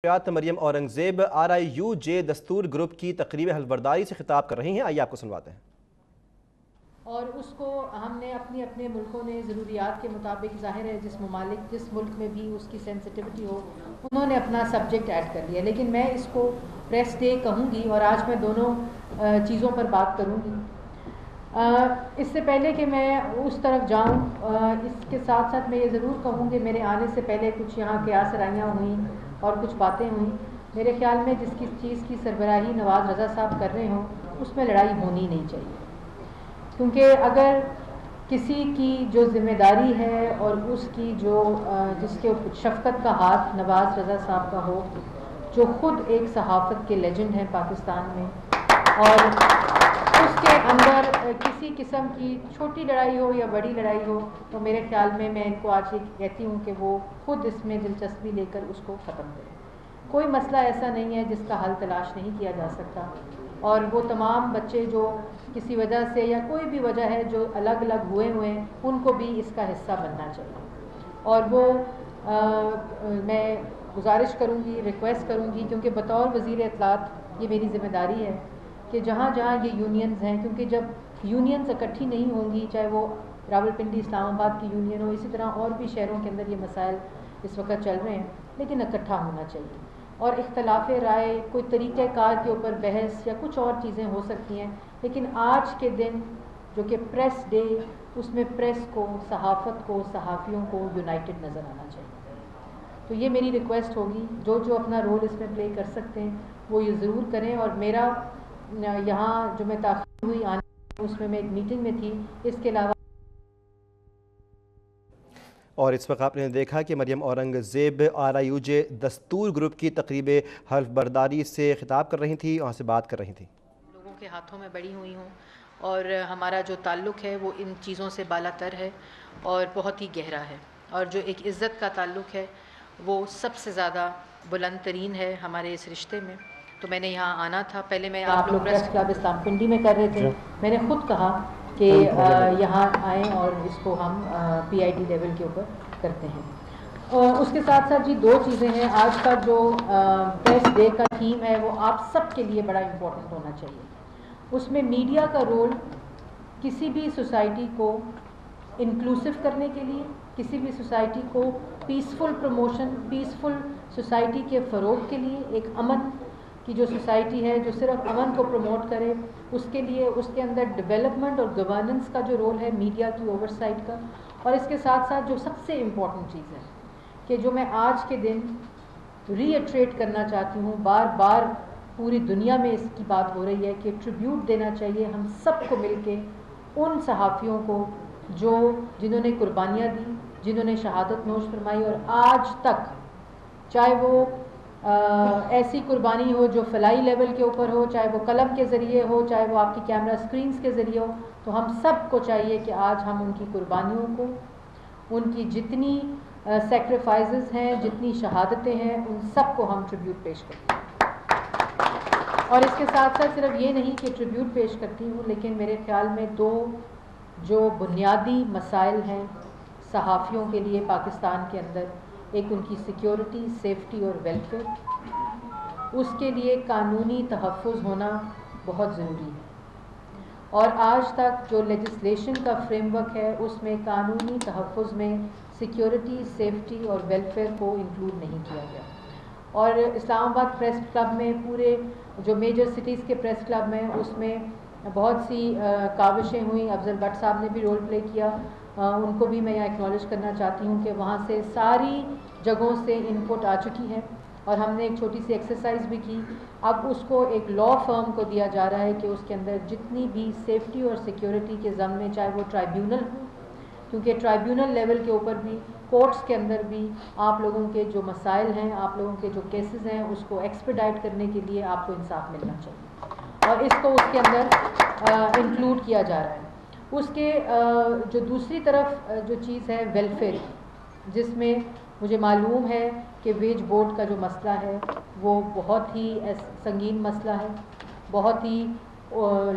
Maryam Aurangzeb RIUJ دستور group کی تقریب حلف برداری سے خطاب کر رہی ہیں. آئیے آپ کو سنواتے ہیں. اور اس کو ہم نے اپنے ملکوں نے ضروریات کے مطابق، ظاہر ہے جس ملک میں بھی اس کی سینسٹیوٹی ہو، انہوں نے اپنا سبجیکٹ ایڈ کر لیا. لیکن میں اس کو پریس ڈے کہوں گی اور آج میں دونوں چیزوں پر بات کروں گی. اس سے پہلے کہ میں اس طرف جاؤں، اس کے ساتھ ساتھ میں یہ ضرور کہوں کہ میرے آنے سے پہلے کچھ یہاں قیاس رائیاں ہوئیں اور کچھ باتیں ہوئیں. میرے خیال میں جس چیز کی سربراہی نواز رضا صاحب کر رہے ہوں اس میں لڑائی ہونی نہیں چاہیے، کیونکہ اگر کسی کی جو ذمہ داری ہے اور اس کی جس کے شفقت کا ہاتھ نواز رضا صاحب کا ہو، جو خود ایک صحافت کے لیجنڈ ہیں پاکستان میں، اور اس کے اندر کسی قسم کی چھوٹی لڑائی ہو یا بڑی لڑائی ہو، تو میرے خیال میں ان کو آج یہ کہتی ہوں کہ وہ خود اس میں دلچسپی لے کر اس کو ختم کریں. کوئی مسئلہ ایسا نہیں ہے جس کا حل تلاش نہیں کیا جا سکتا، اور وہ تمام بچے جو کسی وجہ سے یا کوئی بھی وجہ ہے جو الگ الگ ہوئے ہیں ان کو بھی اس کا حصہ بننا چاہیے. اور وہ میں گزارش کروں گی، ریکویسٹ کروں گی، کیونکہ بطور وزیر اطلاعات یہ میری ذمہ داری ہے کہ جہاں جہاں یہ یونینز ہیں، کیونکہ جب یونینز اکٹھی نہیں ہوں گی، چاہے وہ راولپنڈی اسلام آباد کی یونین ہو، اسی طرح اور بھی شہروں کے اندر یہ مسائل اس وقت چل رہے ہیں، لیکن اکٹھا ہونا چاہیے. اور اختلاف رائے، کوئی طریقہ کار کے اوپر بحث یا کچھ اور چیزیں ہو سکتی ہیں، لیکن آج کے دن جو کہ پریس ڈے، اس میں پریس کو، صحافت کو، صحافیوں کو یونائٹڈ نظر آنا چاہیے. تو یہ میری ریکویسٹ ہوگی، جو اپنا رول اس میں پلے کر سکتے ہیں وہ یہ ضرور کریں. اور میرا یہاں جو میں تاخیر ہوئی آنے، اس میں ایک میٹنگ میں تھی، اس کے علاوہ. اور اس وقت آپ نے دیکھا کہ مریم اورنگزیب RIUJ دستور گروپ کی تقریب حلف برداری سے خطاب کر رہی تھیں، وہاں سے بات کر رہی تھیں. لوگوں کے ہاتھوں میں بڑی ہوئی ہوں، اور ہمارا جو تعلق ہے وہ ان چیزوں سے بالا تر ہے اور بہت ہی گہرا ہے، اور جو ایک عزت کا تعلق ہے وہ سب سے زیادہ بلند ترین ہے ہمارے اس رشتے میں. تو میں نے یہاں آنا تھا. پہلے میں آپ لوگ پریس کلب اسلام پنڈی میں کر رہے تھے، میں نے خود کہا کہ یہاں آئیں اور اس کو ہم PID لیول کے اوپر کرتے ہیں. اس کے ساتھ ساتھ جی دو چیزیں ہیں. آج کا جو پریس ڈے کا تھیم ہے وہ آپ سب کے لیے بڑا امپورٹنٹ ہونا چاہیے. اس میں میڈیا کا رول کسی بھی سوسائٹی کو انکلوسیو کرنے کے لیے، کسی بھی سوسائٹی کو پیسفل پروموشن، پیسفل سوسائٹی کے فروغ کے لیے، ایک امن کی جو سوسائٹی ہے جو صرف امن کو پروموٹ کرے، اس کے لیے اس کے اندر ڈیولپمنٹ اور گورننس کا جو رول ہے میڈیا کی اوور سائٹ کا. اور اس کے ساتھ ساتھ جو سب سے امپورٹنٹ چیز ہے کہ جو میں آج کے دن ری ایٹریٹ کرنا چاہتی ہوں، بار بار پوری دنیا میں اس کی بات ہو رہی ہے کہ ٹریبیوٹ دینا چاہیے ہم سب کو مل کے ان صحافیوں کو جنہوں نے قربانیاں دی، جنہوں نے شہادت نوش فرمائی، اور آج تک چاہے وہ ایسی قربانی ہو جو فلائی لیول کے اوپر ہو، چاہے وہ قلم کے ذریعے ہو، چاہے وہ آپ کی کیمرہ سکرینز کے ذریعے ہو، تو ہم سب کو چاہیے کہ آج ہم ان کی قربانیوں کو، ان کی جتنی سیکریفائزز ہیں، جتنی شہادتیں ہیں، ان سب کو ہم ٹریبیوٹ پیش کریں. اور اس کے ساتھ ساتھ صرف یہ نہیں کہ ٹریبیوٹ پیش کرتی ہوں، لیکن میرے خیال میں دو جو بنیادی مسائل ہیں صحافیوں کے لیے پاکستان کے اندر، ایک ان کی سیکیورٹی، سیفٹی اور ویلفیئر، اس کے لیے قانونی تحفظ ہونا بہت ضروری ہے. اور آج تک جو لیجسلیشن کا فریم ورک ہے اس میں قانونی تحفظ میں سیکیورٹی، سیفٹی اور ویلفیئر کو انکلوڈ نہیں کیا گیا. اور اسلام آباد پریس کلب میں، پورے جو میجر سٹیز کے پریس کلب میں، اس میں بہت سی کاوشیں ہوئیں. افضل بٹ صاحب نے بھی رول پلے کیا، ان کو بھی میں یہاں ایکنالج کرنا چاہتی ہوں کہ وہاں سے ساری جگہوں سے ان پٹ آ چکی ہے، اور ہم نے ایک چھوٹی سی ایکسرسائز بھی کی. اب اس کو ایک لا فرم کو دیا جا رہا ہے کہ اس کے اندر جتنی بھی سیفٹی اور سیکیورٹی کے ضمن میں، چاہے وہ ٹرائیبیونل ہو، کیونکہ ٹرائیبیونل لیول کے اوپر بھی، کورٹس کے اندر بھی آپ لوگوں کے جو مسائل ہیں، آپ لوگوں کے جو کیسز ہیں، اس کو ایکسپیڈائٹ کرنے کے لیے آپ کو انصاف ملنا چاہیے، اور اس کو اس کے اندر انکلوڈ کیا جا رہا ہے. اس کے جو دوسری طرف جو چیز ہے ویلفیئر کی، جس میں مجھے معلوم ہے کہ ویج بورڈ کا جو مسئلہ ہے وہ بہت ہی سنگین مسئلہ ہے، بہت ہی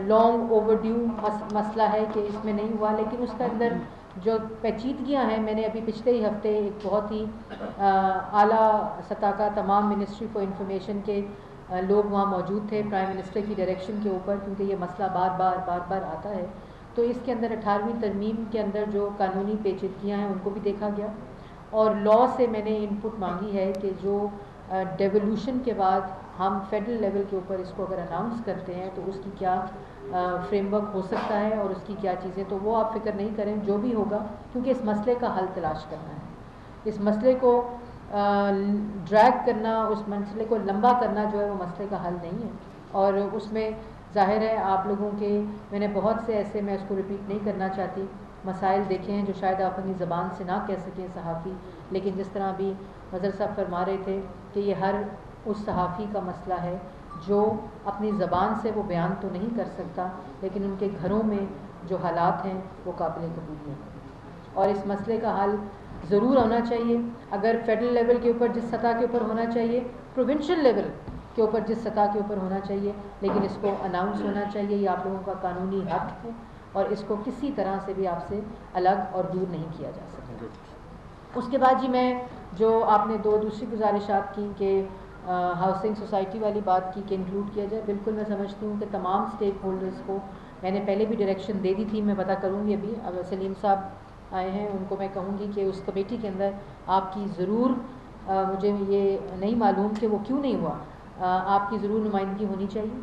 لانگ اوور ڈیو مسئلہ ہے کہ اس میں نہیں ہوا، لیکن اس کے اندر جو پیچیدگیاں ہیں، میں نے ابھی پچھلے ہی ہفتے ایک بہت ہی اعلیٰ سطح کا تمام منسٹری فار انفارمیشن کے لوگ وہاں موجود تھے پرائم منسٹر کی ڈائریکشن کے اوپر، کیونکہ یہ مسئلہ بار بار آتا ہے. تو اس کے اندر 18ویں ترمیم کے اندر جو قانونی پیچیدگیاں ہیں ان کو بھی دیکھا گیا، اور لا سے میں نے ان پٹ مانگی ہے کہ جو ڈیولوشن کے بعد ہم فیڈرل لیول کے اوپر اس کو اگر اناؤنس کرتے ہیں تو اس کی کیا فریم ورک ہو سکتا ہے اور اس کی کیا چیزیں. تو وہ آپ فکر نہیں کریں، جو بھی ہوگا، کیونکہ اس مسئلے کا حل تلاش کرنا ہے. اس مسئلے کو ڈریگ کرنا، اس مسئلے کو لمبا کرنا جو ہے وہ مسئلے کا حل نہیں ہے. اور اس میں ظاہر ہے آپ لوگوں کے، میں نے بہت سے ایسے، میں اس کو ریپیٹ نہیں کرنا چاہتی، مسائل دیکھے ہیں جو شاید آپ اپنی زبان سے نہ کہہ سکیں صحافی، لیکن جس طرح ابھی مظہر صاحب فرما رہے تھے کہ یہ ہر اس صحافی کا مسئلہ ہے جو اپنی زبان سے وہ بیان تو نہیں کر سکتا، لیکن ان کے گھروں میں جو حالات ہیں وہ قابل قبول ہیں. اور اس مسئلے کا حل ضرور ہونا چاہیے. اگر فیڈرل لیول کے اوپر جس سطح کے اوپر ہونا چاہیے، پروونشل لیول کے اوپر جس سطح کے اوپر ہونا چاہیے، لیکن اس کو اناؤنس ہونا چاہیے. یہ آپ لوگوں کا قانونی حق ہے اور اس کو کسی طرح سے بھی آپ سے الگ اور دور نہیں کیا جا سکتا. اس کے بعد جی میں جو آپ نے دوسری گزارشات کی کہ ہاؤسنگ سوسائٹی والی بات کی کہ انکلوڈ کیا جائے، بالکل میں سمجھتی ہوں کہ تمام اسٹیک ہولڈرز کو میں نے پہلے بھی ڈائریکشن دے دی تھی، میں پتہ کروں گی ابھی. اب سلیم صاحب آئے ہیں، ان کو میں کہوں گی کہ اس کمیٹی کے اندر آپ کی ضرور، مجھے یہ نہیں معلوم کہ وہ کیوں نہیں ہوا، آپ کی ضرور نمائندگی ہونی چاہیے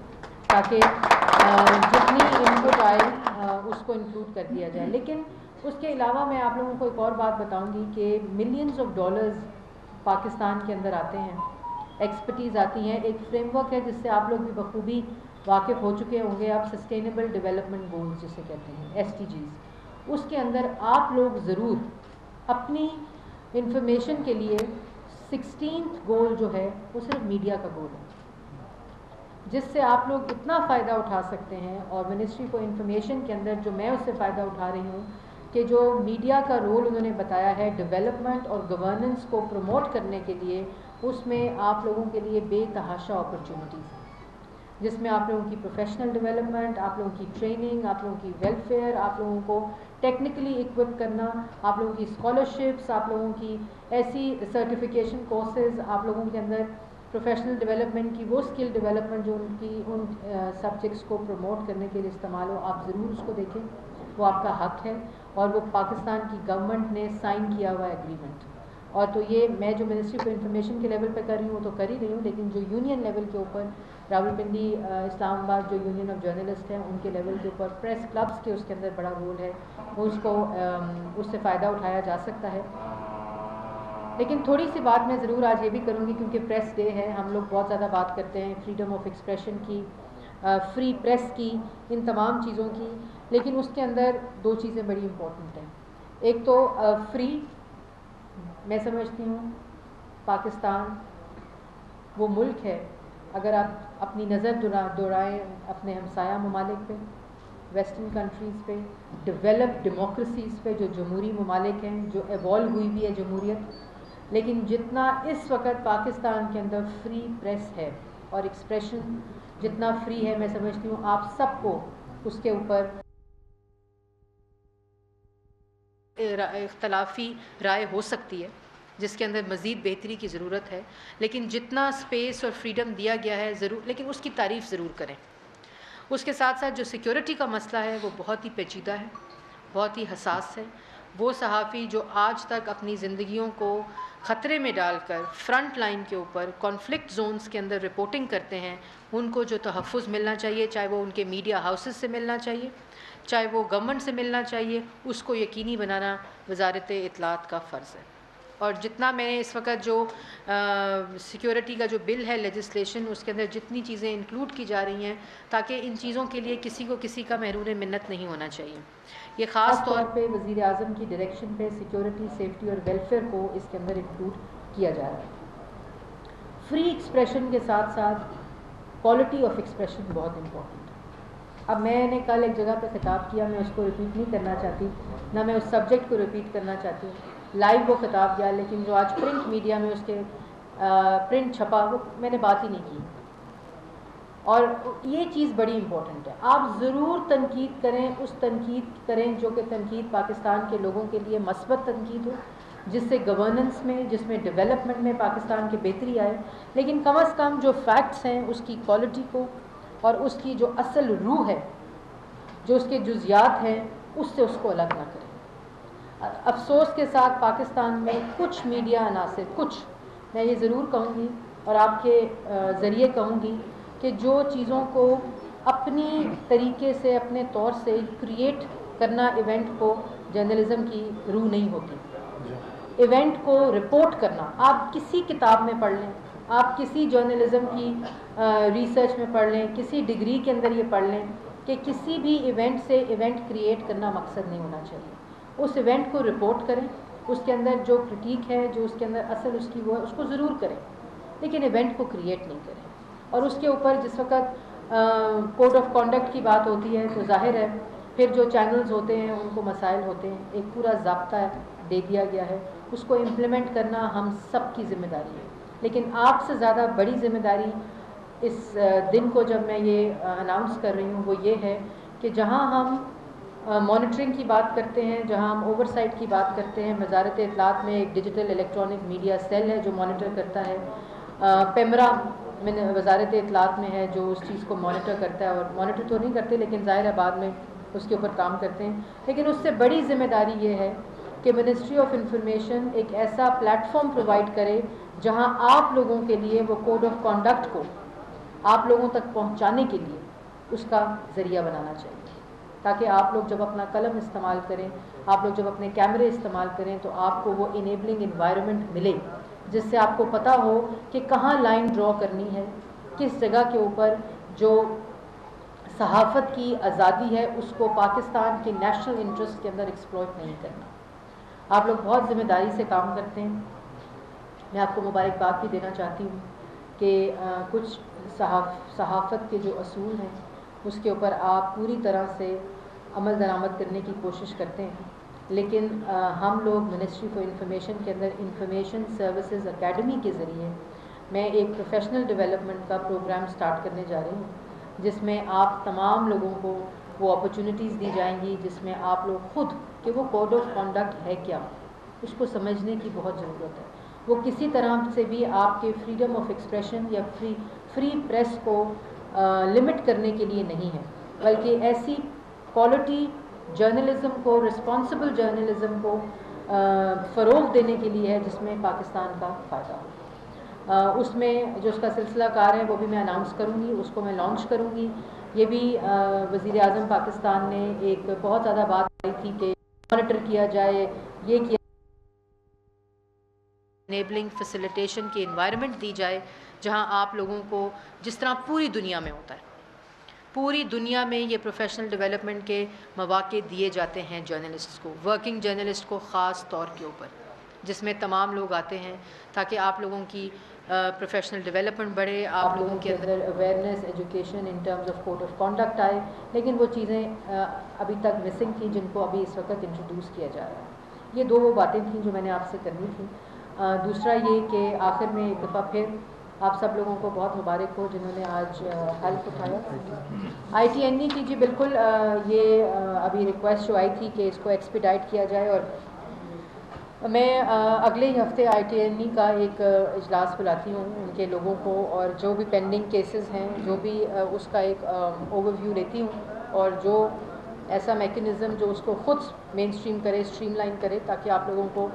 تاکہ جتنی انپٹ آئے اس کو انکلوڈ کر دیا جائے. لیکن اس کے علاوہ میں آپ لوگوں کو ایک اور بات بتاؤں گی کہ ملینز آف ڈالرز پاکستان کے اندر آتے ہیں، ایکسپرٹیز آتی ہیں. ایک فریم ورک ہے جس سے آپ لوگ بھی بخوبی واقف ہو چکے ہوں گے، آپ سسٹینیبل ڈیولپمنٹ گولز جسے کہتے ہیں، SDGs. اس کے اندر آپ لوگ ضرور اپنی انفارمیشن کے لیے 16th گول جو ہے وہ صرف میڈیا کا گول ہے، جس سے آپ لوگ اتنا فائدہ اٹھا سکتے ہیں. اور منسٹری فار انفارمیشن کے اندر جو میں اس سے فائدہ اٹھا رہی ہوں کہ جو میڈیا کا رول انہوں نے بتایا ہے ڈیولپمنٹ اور گورننس کو پروموٹ کرنے کے لیے، اس میں آپ لوگوں کے لیے بے تحاشا اپرچونیٹیز ہیں، جس میں آپ لوگوں کی پروفیشنل ڈیولپمنٹ، آپ لوگوں کی ٹریننگ، آپ لوگوں کی ویلفیئر، آپ لوگوں کو ٹیکنیکلی اکوپ کرنا، آپ لوگوں کی اسکالرشپس، آپ لوگوں کی ایسی سرٹیفیکیشن کورسز، آپ لوگوں کے اندر پروفیشنل ڈیولپمنٹ کی وہ اسکل ڈیولپمنٹ جو ان سبجیکٹس کو پروموٹ کرنے کے لیے استعمال ہو. آپ ضرور اس کو دیکھیں، وہ آپ کا حق ہے اور وہ پاکستان کی گورنمنٹ نے سائن کیا ہوا ہے ایگریمنٹ. اور تو یہ میں جو منسٹری فار انفارمیشن کے لیول پہ کر رہی ہوں وہ تو کر ہی رہی ہوں، لیکن جو یونین لیول کے اوپر راولپنڈی اسلام آباد جو یونین آف جرنلسٹ ہیں ان کے لیول کے اوپر پریس کلبس کے اس کے اندر بڑا رول ہے، وہ اس سے فائدہ اٹھایا جا سکتا ہے. لیکن تھوڑی سی بات میں ضرور آج یہ بھی کروں گی، کیونکہ پریس ڈے ہے، ہم لوگ بہت زیادہ بات کرتے ہیں فریڈم آف ایکسپریشن کی، فری پریس کی، ان تمام چیزوں کی، لیکن اس کے اندر دو چیزیں بڑی امپورٹنٹ ہیں. ایک تو فری، میں سمجھتی ہوں پاکستان وہ ملک ہے، اگر آپ اپنی نظر دوڑائیں اپنے ہمسایہ ممالک پہ، ویسٹرن کنٹریز پہ، ڈیولپڈ ڈیموکریسیز پہ جو جمہوری ممالک ہیں، جو ایوالو ہوئی بھی ہے جمہوریت، لیکن جتنا اس وقت پاکستان کے اندر فری پریس ہے اور ایکسپریشن جتنا فری ہے، میں سمجھتی ہوں آپ سب کو اس کے اوپر اختلافی رائے ہو سکتی ہے جس کے اندر مزید بہتری کی ضرورت ہے، لیکن جتنا سپیس اور فریڈم دیا گیا ہے ضرور، لیکن اس کی تعریف ضرور کریں. اس کے ساتھ ساتھ جو سیکیورٹی کا مسئلہ ہے وہ بہت ہی پیچیدہ ہے، بہت ہی حساس ہے. وہ صحافی جو آج تک اپنی زندگیوں کو خطرے میں ڈال کر فرنٹ لائن کے اوپر کانفلکٹ زونز کے اندر رپورٹنگ کرتے ہیں، ان کو جو تحفظ ملنا چاہیے، چاہے وہ ان کے میڈیا ہاؤسز سے ملنا چاہیے، چاہے وہ گورنمنٹ سے ملنا چاہیے، اس کو یقینی بنانا وزارت اطلاعات کا فرض ہے. اور جتنا میں نے اس وقت جو سیکیورٹی کا جو بل ہے لیجسلیشن، اس کے اندر جتنی چیزیں انکلوڈ کی جا رہی ہیں تاکہ ان چیزوں کے لیے کسی کو کسی کا محرور منت نہیں ہونا چاہیے. یہ خاص طور پہ وزیر اعظم کی ڈائریکشن پہ سیکیورٹی، سیفٹی اور ویلفیئر کو اس کے اندر انکلوڈ کیا جا رہا ہے. فری ایکسپریشن کے ساتھ ساتھ کوالٹی آف ایکسپریشن بہت امپورٹنٹ ہے. اب میں نے کل ایک جگہ پہ خطاب کیا، میں اس کو ریپیٹ نہیں کرنا چاہتی، نہ میں اس سبجیکٹ کو ریپیٹ کرنا چاہتی ہوں. لائیو وہ خطاب کیا، لیکن جو آج پرنٹ میڈیا میں اس کے پرنٹ چھپا وہ میں نے بات ہی نہیں کی. اور یہ چیز بڑی امپورٹنٹ ہے. آپ ضرور تنقید کریں، اس تنقید کریں جو کہ تنقید پاکستان کے لوگوں کے لیے مثبت تنقید ہو، جس سے گورننس میں، جس میں ڈیولپمنٹ میں پاکستان کی بہتری آئے. لیکن کم از کم جو فیکٹس ہیں اس کی کوالٹی کو اور اس کی جو اصل روح ہے، جو اس کے جزیات ہیں، اس سے اس کو الگ نہ کریں. افسوس کے ساتھ پاکستان میں کچھ میڈیا عناصر، کچھ، میں یہ ضرور کہوں گی اور آپ کے ذریعے کہوں گی کہ جو چیزوں کو اپنی طریقے سے، اپنے طور سے کریٹ کرنا ایونٹ کو جرنلزم کی روح نہیں ہوتی. ایونٹ کو رپورٹ کرنا، آپ کسی کتاب میں پڑھ لیں، آپ کسی جرنلزم کی ریسرچ میں پڑھ لیں، کسی ڈگری کے اندر یہ پڑھ لیں کہ کسی بھی ایونٹ سے ایونٹ کریٹ کرنا مقصد نہیں ہونا چاہیے. اس ایونٹ کو رپورٹ کریں، اس کے اندر جو کرٹیک ہے، جو اس کے اندر اصل اس کی وہ ہے، اس کو ضرور کریں، لیکن ایونٹ کو کریٹ نہیں کریں. اور اس کے اوپر جس وقت کوڈ آف کانڈکٹ کی بات ہوتی ہے تو ظاہر ہے پھر جو چینلز ہوتے ہیں ان کو مسائل ہوتے ہیں. ایک پورا ضابطہ دے دیا گیا ہے، اس کو امپلیمنٹ کرنا ہم سب کی ذمہ داری ہے. لیکن آپ سے زیادہ بڑی ذمہ داری اس دن کو جب میں یہ اناؤنس کر رہی ہوں وہ یہ ہے کہ جہاں ہم مانیٹرنگ کی بات کرتے ہیں، جہاں ہم اوور سائٹ کی بات کرتے ہیں، وزارت اطلاعات میں ایک ڈیجیٹل الیکٹرانک میڈیا سیل ہے جو مانیٹر کرتا ہے. پیمرا میں وزارت اطلاعات میں ہے جو اس چیز کو مانیٹر کرتا ہے، اور مانیٹر تو نہیں کرتے لیکن ظاہر ہے بعد میں اس کے اوپر کام کرتے ہیں. لیکن اس سے بڑی ذمہ داری یہ ہے کہ منسٹری آف انفارمیشن ایک ایسا پلیٹ فارم پرووائڈ کرے جہاں آپ لوگوں کے لیے وہ کوڈ آف کانڈکٹ کو آپ لوگوں تک پہنچانے کے لیے اس کا ذریعہ بنانا چاہیے، تاکہ آپ لوگ جب اپنا قلم استعمال کریں، آپ لوگ جب اپنے کیمرے استعمال کریں تو آپ کو وہ انیبلنگ انوائرمنٹ ملے جس سے آپ کو پتہ ہو کہ کہاں لائن ڈرا کرنی ہے، کس جگہ کے اوپر جو صحافت کی آزادی ہے اس کو پاکستان کے نیشنل انٹرسٹ کے اندر ایکسپلوئٹ نہیں کرنا. آپ لوگ بہت ذمہ داری سے کام کرتے ہیں. میں آپ کو مبارکباد بھی دینا چاہتی ہوں کہ کچھ صحافت کے جو اصول ہیں اس کے اوپر آپ پوری طرح سے عمل درآمد کرنے کی کوشش کرتے ہیں. لیکن ہم لوگ منسٹری فار انفارمیشن کے اندر انفارمیشن سروسز اکیڈمی کے ذریعے میں ایک پروفیشنل ڈیولپمنٹ کا پروگرام سٹارٹ کرنے جا رہی ہوں، جس میں آپ تمام لوگوں کو وہ اپرچونیٹیز دی جائیں گی جس میں آپ لوگ خود کہ وہ کوڈ آف کانڈکٹ ہے کیا، اس کو سمجھنے کی بہت ضرورت ہے. وہ کسی طرح سے بھی آپ کے فریڈم آف ایکسپریشن یا فری پریس کو لمٹ کرنے کے لیے نہیں ہے، بلکہ ایسی کوالٹی جرنلزم کو، رسپانسبل جرنلزم کو فروغ دینے کے لیے ہے جس میں پاکستان کا فائدہ ہو. اس میں جو اس کا سلسلہ کار ہے وہ بھی میں اناؤنس کروں گی، اس کو میں لانچ کروں گی. یہ بھی وزیر اعظم پاکستان نے ایک بہت زیادہ بات کی تھی کہ مانیٹر کیا جائے، یہ کیا انیبلنگ فیسیلیٹیشن کی انوائرمنٹ دی جائے جہاں آپ لوگوں کو جس طرح پوری دنیا میں ہوتا ہے، پوری دنیا میں یہ پروفیشنل ڈیولپمنٹ کے مواقع دیے جاتے ہیں جرنلسٹ کو، ورکنگ جرنلسٹ کو خاص طور کے اوپر، جس میں تمام لوگ آتے ہیں تاکہ آپ لوگوں کی پروفیشنل ڈیولپمنٹ بڑھے، آپ لوگوں کے اندر awareness, education in terms of code of conduct آئے. لیکن وہ چیزیں ابھی تک مسنگ تھیں جن کو ابھی اس وقت انٹروڈیوس کیا جا رہا ہے. یہ دو وہ باتیں تھیں جو میں نے آپ سے کرنی تھیں. دوسرا یہ کہ آخر میں ایک دفعہ پھر آپ سب لوگوں کو بہت مبارک ہو جنہوں نے آج ہیلپ اٹھایا. آئی ٹی این ای کی جی بالکل یہ ابھی ریکویسٹ جو آئی تھی کہ اس کو ایکسپیڈائٹ کیا جائے، اور میں اگلے ہی ہفتے آئی ٹی این ای کا ایک اجلاس بلاتی ہوں ان کے لوگوں کو، اور جو بھی پینڈنگ کیسز ہیں جو بھی اس کا ایک اوور ویو لیتی ہوں، اور جو ایسا میکنزم جو اس کو خود مین اسٹریم کرے، اسٹریم لائن کرے، تاکہ آپ لوگوں کو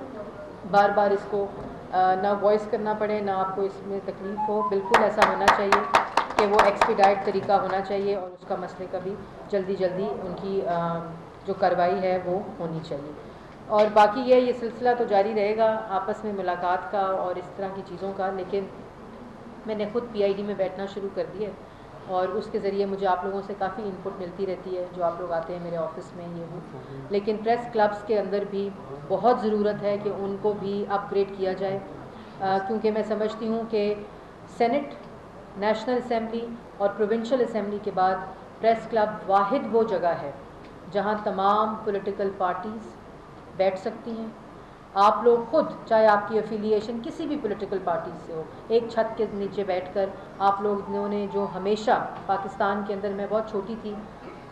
بار بار اس کو نہ وائس کرنا پڑے، نہ آپ کو اس میں تکلیف ہو. بالکل ایسا ہونا چاہیے کہ وہ ایکسپیڈائٹ طریقہ ہونا چاہیے، اور اس کا مسئلے کا بھی جلدی ان کی جو کارروائی ہے وہ ہونی چاہیے. اور باقی یہ سلسلہ تو جاری رہے گا آپس میں ملاقات کا اور اس طرح کی چیزوں کا. لیکن میں نے خود پی آئی ڈی میں بیٹھنا شروع کر دیا ہے، اور اس کے ذریعے مجھے آپ لوگوں سے کافی انپٹ ملتی رہتی ہے، جو آپ لوگ آتے ہیں میرے آفس میں یہ ہوں. لیکن پریس کلبز کے اندر بھی بہت ضرورت ہے کہ ان کو بھی اپ گریڈ کیا جائے، کیونکہ میں سمجھتی ہوں کہ سینٹ، نیشنل اسمبلی اور پروونشل اسمبلی کے بعد پریس کلب واحد وہ جگہ ہے جہاں تمام پولیٹیکل پارٹیز بیٹھ سکتی ہیں، آپ لوگ خود، چاہے آپ کی افیلیشن کسی بھی پولیٹیکل پارٹی سے ہو، ایک چھت کے نیچے بیٹھ کر آپ لوگوں نے جو ہمیشہ پاکستان کے اندر، میں بہت چھوٹی تھی،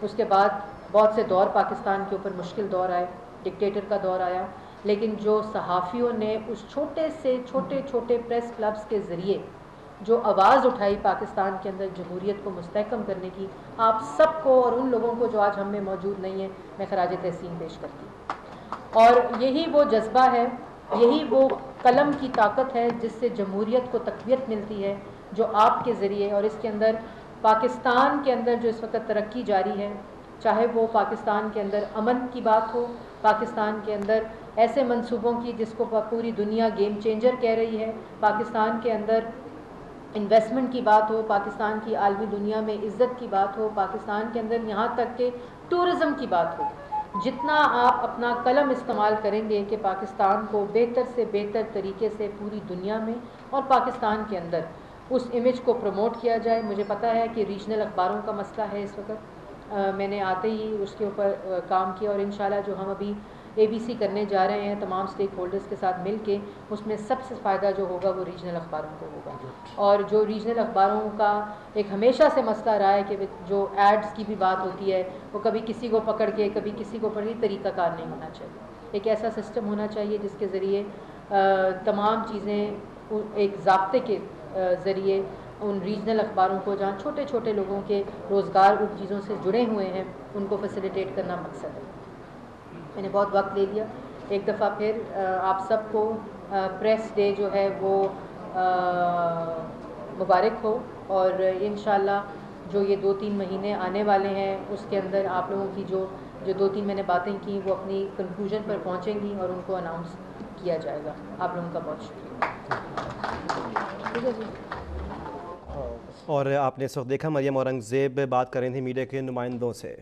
اس کے بعد بہت سے دور پاکستان کے اوپر مشکل دور آئے، ڈکٹیٹر کا دور آیا، لیکن جو صحافیوں نے اس چھوٹے سے چھوٹے پریس کلبز کے ذریعے جو آواز اٹھائی پاکستان کے اندر جمہوریت کو مستحکم کرنے کی، آپ سب کو اور ان لوگوں کو جو آج ہم میں موجود نہیں ہیں، میں خراج تحسین پیش کرتی ہوں۔ اور یہی وہ جذبہ ہے، یہی وہ قلم کی طاقت ہے جس سے جمہوریت کو تقویت ملتی ہے، جو آپ کے ذریعے، اور اس کے اندر پاکستان کے اندر جو اس وقت ترقی جاری ہے، چاہے وہ پاکستان کے اندر امن کی بات ہو، پاکستان کے اندر ایسے منصوبوں کی جس کو پوری دنیا گیم چینجر کہہ رہی ہے، پاکستان کے اندر انویسٹمنٹ کی بات ہو، پاکستان کی عالمی دنیا میں عزت کی بات ہو، پاکستان کے اندر یہاں تک کہ ٹورزم کی بات ہو، جتنا آپ اپنا قلم استعمال کریں گے کہ پاکستان کو بہتر سے بہتر طریقے سے پوری دنیا میں اور پاکستان کے اندر اس امیج کو پروموٹ کیا جائے۔ مجھے پتہ ہے کہ ریجنل اخباروں کا مسئلہ ہے اس وقت، میں نے آتے ہی اس کے اوپر کام کیا، اور انشاءاللہ جو ہم ابھی ABC کرنے جا رہے ہیں تمام سٹیک ہولڈرز کے ساتھ مل کے، اس میں سب سے فائدہ جو ہوگا وہ ریجنل اخباروں کو ہوگا۔ اور جو ریجنل اخباروں کا ایک ہمیشہ سے مسئلہ رہا ہے کہ جو ایڈز کی بھی بات ہوتی ہے، وہ کبھی کسی کو پکڑ کے کبھی کسی کو پکڑ کے، طریقہ کار نہیں ہونا چاہیے۔ ایک ایسا سسٹم ہونا چاہیے جس کے ذریعے تمام چیزیں ایک ضابطے کے ذریعے ان ریجنل اخباروں کو، جہاں چھوٹے چھوٹے لوگوں کے روزگار ان چیزوں سے جڑے ہوئے ہیں، ان کو فیسیلیٹیٹ کرنا مقصد ہے۔ میں نے بہت وقت لے لیا، ایک دفعہ پھر آپ سب کو پریس ڈے جو ہے وہ مبارک ہو، اور انشاءاللہ جو یہ 2-3 مہینے آنے والے ہیں اس کے اندر آپ لوگوں کی جو 2-3 میں نے باتیں کی وہ اپنی کنکلوژن پر پہنچیں گی اور ان کو اناؤنس کیا جائے گا۔ آپ لوگوں کا بہت شکریہ۔ اور آپ نے اس وقت دیکھا مریم اورنگزیب بات کر رہی تھیں میڈیا کے نمائندوں سے۔